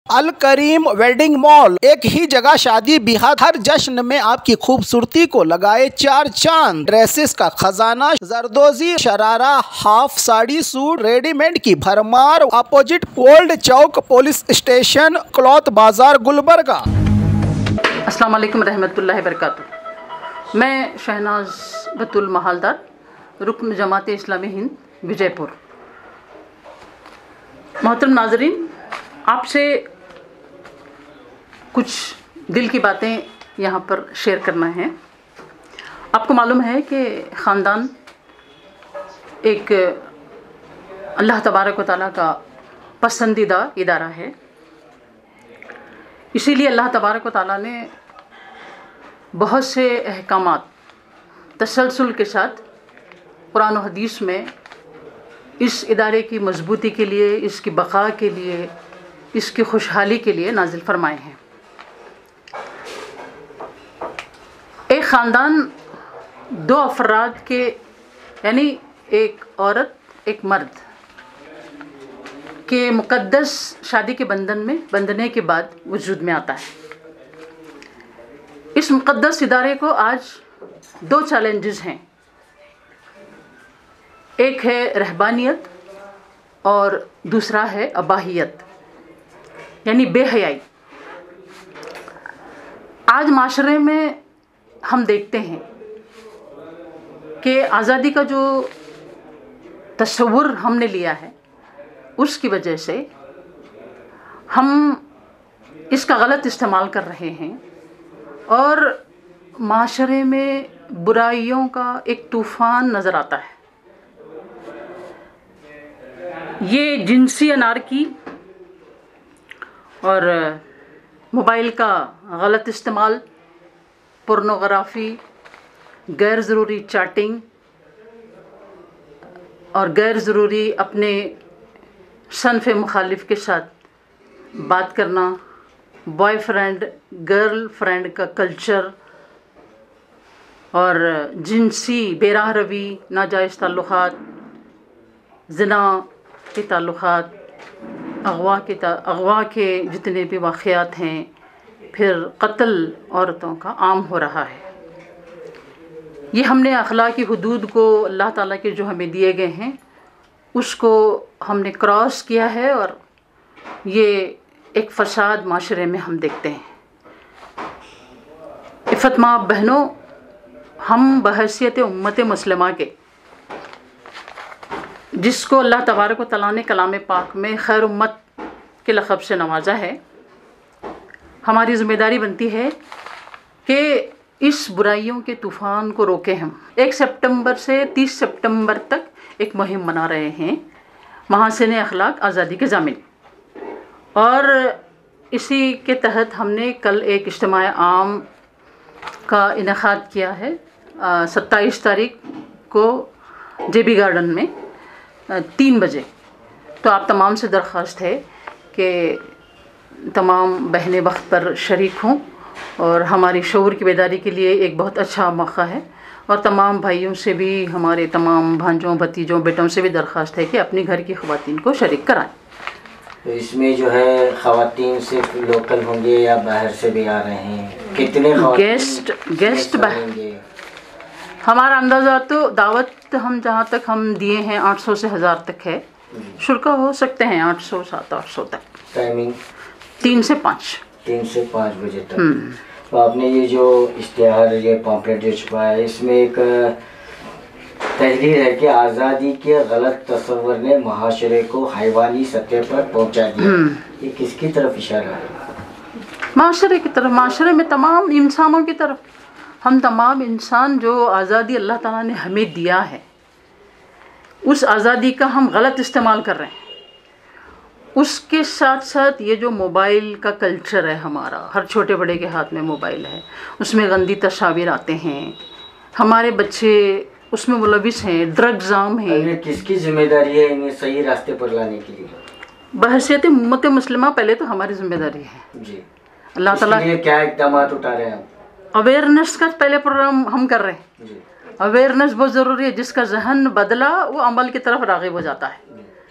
الکریم ویڈنگ مال، ایک ہی جگہ شادی بیاہ، ہر جشن میں آپ کی خوبصورتی کو لگائے چار چاند۔ ڈریسز کا خزانہ، zardozi sharara, half sari suit, ready made کی بھرمار، opposite old Chowk police station, cloth بازار، گلبرگہ۔ السلام علیکم رحمۃ اللہ وبرکاتہ۔ میں شہناز بطول محالدار، رکن جماعت اسلامی ہند وجے پور۔ محترم ناظرین، آپ سے کچھ دل کی باتیں یہاں پر شیئر کرنا ہے۔ آپ کو معلوم ہے کہ خاندان ایک اللہ تبارک و تعالیٰ کا پسندیدہ ادارہ ہے، اسی لیے اللہ تبارک و تعالیٰ نے بہت سے احکامات تسلسل کے ساتھ قرآن و حدیث میں اس ادارے کی مضبوطی کے لیے، اس کی بقا کے لیے، اس کی خوشحالی کے لیے نازل فرمائے ہیں۔ ایک خاندان دو افراد کے، یعنی ایک عورت ایک مرد کے مقدس شادی کے بندھن میں بندھنے کے بعد وجود میں آتا ہے۔ اس مقدس ادارے کو آج دو چیلنجز ہیں، ایک ہے رہبانیت اور دوسرا ہے اباہیت، یعنی بے حیائی۔ آج معاشرے میں ہم دیکھتے ہیں کہ آزادی کا جو تصور ہم نے لیا ہے، اس کی وجہ سے ہم اس کا غلط استعمال کر رہے ہیں اور معاشرے میں برائیوں کا ایک طوفان نظر آتا ہے۔ یہ جنسی انارکی اور موبائل کا غلط استعمال، پورنوگرافی، غیر ضروری چیٹنگ اور غیر ضروری اپنے صنف مخالف کے ساتھ بات کرنا، بوائے فرینڈ گرل فرینڈ کا کلچر اور جنسی بے راہ روی، ناجائز تعلقات، زنا کے تعلقات، اغوا کے جتنے بھی واقعات ہیں، پھر قتل عورتوں کا عام ہو رہا ہے۔ یہ ہم نے اخلاقی حدود کو اللہ تعالیٰ کے جو ہمیں دیے گئے ہیں اس کو ہم نے کراس کیا ہے، اور یہ ایک فساد معاشرے میں ہم دیکھتے ہیں۔ عفت ماں بہنوں، ہم بحیثیت امت مسلمہ کے، جس کو اللہ تبارک و تعالیٰ نے کلام پاک میں خیر امت کے لقب سے نوازا ہے، ہماری ذمہ داری بنتی ہے کہ اس برائیوں کے طوفان کو روکیں۔ ہم 1 سپتمبر سے 30 سپتمبر تک ایک مہم منا رہے ہیں، محاسن اخلاق آزادی کے ضامن، اور اسی کے تحت ہم نے کل ایک اجتماع عام کا انعقاد کیا ہے 27 تاریخ کو جے بی گارڈن میں 3 بجے۔ تو آپ تمام سے درخواست ہے کہ تمام بہنیں وقت پر شریک ہوں، اور ہماری شعور کی بیداری کے لیے ایک بہت اچھا موقع ہے، اور تمام بھائیوں سے بھی، ہمارے تمام بھانجوں بھتیجوں بیٹوں سے بھی درخواست ہے کہ اپنی گھر کی خواتین کو شریک کرائیں۔ تو اس میں جو ہے خواتین صرف لوکل ہوں گے یا باہر سے بھی آ رہے ہیں؟ کتنے گیسٹ باہر؟ ہمارا اندازہ تو دعوت ہم جہاں تک ہم دیے ہیں 800 سے 1000 تک ہے، شرکا ہو سکتے ہیں 800 700 تک۔ ٹائمنگ 3 سے 5 بجے تک۔ تو آپ نے یہ جو اشتہار، یہ پامپلیٹ جو چھپایا ہے، اس میں ایک تحریر ہے کہ آزادی کے غلط تصور نے معاشرے کو حیوانی سطح پر پہنچا دیا۔ یہ کس کی طرف اشارہ ہے؟ معاشرے کی طرف، معاشرے میں تمام انسانوں کی طرف۔ ہم تمام انسان جو آزادی اللہ تعالیٰ نے ہمیں دیا ہے، اس آزادی کا ہم غلط استعمال کر رہے ہیں۔ اس کے ساتھ ساتھ یہ جو موبائل کا کلچر ہے ہمارا، ہر چھوٹے بڑے کے ہاتھ میں موبائل ہے، اس میں گندی تصاویر آتے ہیں، ہمارے بچے اس میں ملوث ہیں، ڈرگز عام ہیں۔ کس کی ذمہ داری ہے انہیں صحیح راستے پر لانے کے لیے؟ بحیثیت امت مسلمہ پہلے تو ہماری ذمہ داری ہے۔ جی، اللہ تعالیٰ کیا اقدامات اٹھا رہے ہیں؟ اویئرنیس کا پہلے پروگرام ہم کر رہے ہیں۔ جی، اویئرنیس بہت ضروری ہے، جس کا ذہن بدلا وہ عمل کی طرف راغب ہو جاتا ہے۔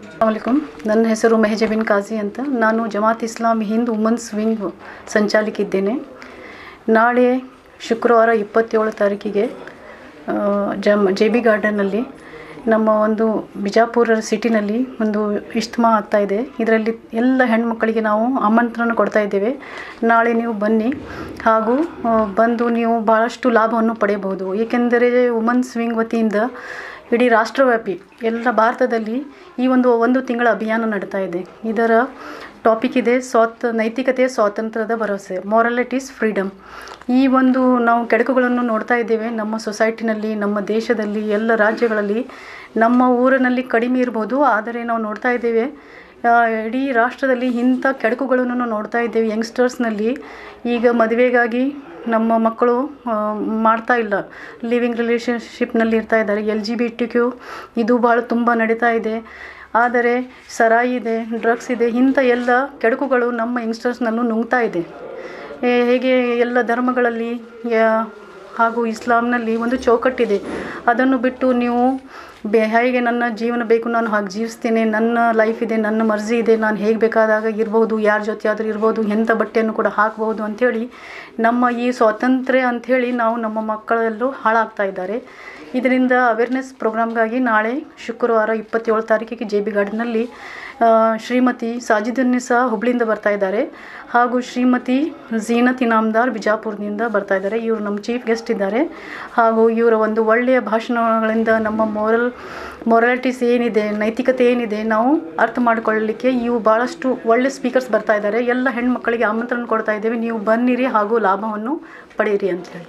ಅಸ್ಸಲಾಮುಅಲೈಕುಂ, ನನ್ನ ಹೆಸರು ಮೆಹಜಬಿನ್ ಕಾಜಿ ಅಂತ. ನಾನು ಜಮಾತ್ ಇಸ್ಲಾಮಿ ಹಿಂದ್ ವುಮೆನ್ಸ್ ವಿಂಗ್ ಸಂಚಾಲಕಿದ್ದೇನೆ. ನಾಳೆ ಶುಕ್ರವಾರ 27 ತಾರೀಕಿಗೆ JB ಗಾರ್ಡನ್ನಲ್ಲಿ ನಮ್ಮ ಒಂದು ಬಿಜಾಪುರ ಸಿಟಿನಲ್ಲಿ ಒಂದು ಇಜ್ತಿಮಾ ಆಗ್ತಾಯಿದೆ. ಇದರಲ್ಲಿ ಎಲ್ಲ ಹೆಣ್ಮಕ್ಕಳಿಗೆ ನಾವು ಆಮಂತ್ರಣ ಕೊಡ್ತಾ ಇದ್ದೇವೆ. ನಾಳೆ ನೀವು ಬನ್ನಿ, ಹಾಗೂ ಬಂದು ನೀವು ಭಾಳಷ್ಟು ಲಾಭವನ್ನು ಪಡೆಯಬಹುದು. ಏಕೆಂದರೆ ವುಮೆನ್ಸ್ ವಿಂಗ್ ವತಿಯಿಂದ ಇಡೀ ರಾಷ್ಟ್ರವ್ಯಾಪಿ ಎಲ್ಲ ಭಾರತದಲ್ಲಿ ಈ ಒಂದು ತಿಂಗಳ ಅಭಿಯಾನ ನಡೀತಾ ಇದೆ. ಇದರ ಟಾಪಿಕ್ ಇದೆ ನೈತಿಕತೆ, ಸ್ವಾತಂತ್ರ್ಯದ ಭರವಸೆ, ಮೊರಾಲಿಟೀಸ್ ಫ್ರೀಡಮ್. ಈ ಒಂದು ನಾವು ಕೆಡಕುಗಳನ್ನು ನೋಡ್ತಾ ಇದ್ದೇವೆ ನಮ್ಮ ಸೊಸೈಟಿನಲ್ಲಿ, ನಮ್ಮ ದೇಶದಲ್ಲಿ, ಎಲ್ಲ ರಾಜ್ಯಗಳಲ್ಲಿ. ನಮ್ಮ ಊರಿನಲ್ಲಿ ಕಡಿಮೆ ಇರ್ಬೋದು, ಆದರೆ ನಾವು ನೋಡ್ತಾ ಇದ್ದೇವೆ ಇಡೀ ರಾಷ್ಟ್ರದಲ್ಲಿ ಇಂಥ ಕೆಡಕುಗಳನ್ನು ನೋಡ್ತಾ ಇದ್ದೇವೆ. ಯಂಗ್ಸ್ಟರ್ಸ್ನಲ್ಲಿ ಈಗ ಮದುವೆಗಾಗಿ ನಮ್ಮ ಮಕ್ಕಳು ಮಾಡ್ತಾ ಇಲ್ಲ, ಲಿವಿಂಗ್ ರಿಲೇಷನ್ಶಿಪ್ನಲ್ಲಿ ಇರ್ತಾ ಇದ್ದಾರೆ. LGBTQ ಇದು ಭಾಳ ತುಂಬ ನಡೀತಾ ಇದೆ. ಆದರೆ ಸರಾಯಿ ಇದೆ, ಡ್ರಗ್ಸ್ ಇದೆ, ಇಂಥ ಎಲ್ಲ ಕೆಡಕುಗಳು ನಮ್ಮ ಯಂಗ್ಸ್ಟರ್ಸ್ನಲ್ಲೂ ನುಂಗ್ತಾ ಇದೆ. ಹೇಗೆ ಎಲ್ಲ ಧರ್ಮಗಳಲ್ಲಿ ಹಾಗೂ ಇಸ್ಲಾಂನಲ್ಲಿ ಒಂದು ಚೌಕಟ್ಟಿದೆ, ಅದನ್ನು ಬಿಟ್ಟು ನೀವು ಹೇಗೆ ನನ್ನ ಜೀವನ ಬೇಕು, ನಾನು ಹಾಗೆ ಜೀವಿಸ್ತೇನೆ, ನನ್ನ ಲೈಫ್ ಇದೆ, ನನ್ನ ಮರ್ಜಿ ಇದೆ, ನಾನು ಹೇಗೆ ಬೇಕಾದಾಗ ಇರ್ಬೋದು, ಯಾರ ಜೊತೆ ಆದರೂ ಇರ್ಬೋದು, ಎಂಥ ಬಟ್ಟೆಯನ್ನು ಕೂಡ ಹಾಕ್ಬೋದು ಅಂಥೇಳಿ ನಮ್ಮ ಈ ಸ್ವಾತಂತ್ರ್ಯ ಅಂಥೇಳಿ ನಾವು ನಮ್ಮ ಮಕ್ಕಳೆಲ್ಲೂ ಹಾಳಾಗ್ತಾ ಇದ್ದಾರೆ. ಇದರಿಂದ ಅವೇರ್ನೆಸ್ ಪ್ರೋಗ್ರಾಮ್ಗಾಗಿ ನಾಳೆ ಶುಕ್ರವಾರ 27 ತಾರೀಕಿಗೆ JB ಗಾರ್ಡನ್ನಲ್ಲಿ ಶ್ರೀಮತಿ ಸಾಜಿದುನ್ನಿಸಾ ಹುಬ್ಳಿಯಿಂದ ಬರ್ತಾ ಇದ್ದಾರೆ, ಹಾಗೂ ಶ್ರೀಮತಿ ಝೀನತ್ ಇನಾಮ್ದಾರ್ ಬಿಜಾಪುರದಿಂದ ಬರ್ತಾ ಇದ್ದಾರೆ. ಇವರು ನಮ್ಮ ಚೀಫ್ ಗೆಸ್ಟ್ ಇದ್ದಾರೆ. ಹಾಗೂ ಇವರ ಒಂದು ಒಳ್ಳೆಯ ಭಾಷಣಗಳಿಂದ ನಮ್ಮ ಮೊರಾಲಿಟೀಸ್ ಏನಿದೆ, ನೈತಿಕತೆ ಏನಿದೆ ನಾವು ಅರ್ಥ ಮಾಡಿಕೊಳ್ಳಲಿಕ್ಕೆ ಇವು ಭಾಳಷ್ಟು ಒಳ್ಳೆ ಸ್ಪೀಕರ್ಸ್ ಬರ್ತಾ ಇದ್ದಾರೆ. ಎಲ್ಲ ಹೆಣ್ಮಕ್ಕಳಿಗೆ ಆಮಂತ್ರಣ ಕೊಡ್ತಾ ಇದ್ದೇವೆ, ನೀವು ಬನ್ನಿರಿ ಹಾಗೂ ಲಾಭವನ್ನು ಪಡೆಯಿರಿ ಅಂತೇಳಿ.